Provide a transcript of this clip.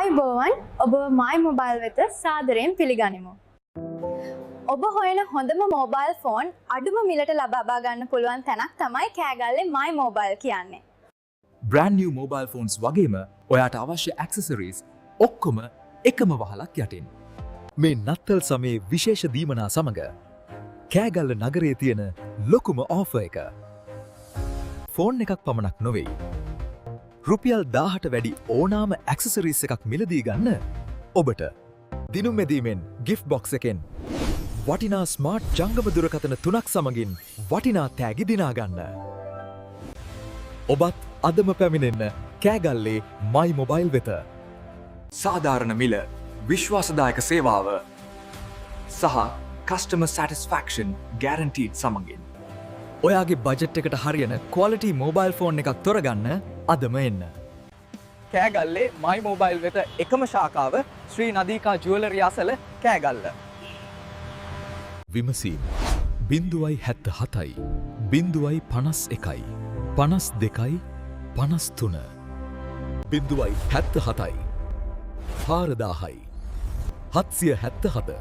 ආයුබෝවන් ඔබ my mobile වෙත සාදරයෙන් පිළිගනිමු. ඔබ හොයන හොඳම මොබයිල් ෆෝන් අඩුම මිලට ලබා ගන්න පුළුවන් තැනක් තමයි කෑගල්ලේ my mobile කියන්නේ. brand new mobile phones වගේම ඔයාට අවශ්‍ය accessories ඔක්කොම එකම වහලක් යටින්. මේ නත්තල් සමයේ විශේෂ දීමනා සමග කෑගල්ල නගරයේ තියෙන ලොකුම ඕෆර් එක. ෆෝන් එකක් පමණක් නොවෙයි. රුපියල් 1000ට වැඩි ඕනාම ඇක්සසරිස් එකක් මිලදී ගන්න ඔබට දිනුම් මෙදීමෙන් ගිෆ්ට් බොක්ස් එකෙන් වටිනා ස්මාර්ට් ජංගම දුරකථන 3ක් සමගින් වටිනා තෑගි දිනා ගන්න. ඔබත් අදම පැමිණෙන්න කෑගල්ලේ my mobile වෙත. සාධාරණ මිල, විශ්වාසදායක සේවාව සහ customer satisfaction guaranteed සමගින් ඔයාගේ බජට් එකට හරියන quality mobile phone එකක් තොරගන්න අදම එන්න. කෑගල්ලේ my mobile වෙත එකම ශාඛාව ශ්‍රී නදීකා ජුවලරි අසල කෑගල්ල. විමසීම 0.77යි 0.51යි 52යි 53 0.77යි 4000යි 777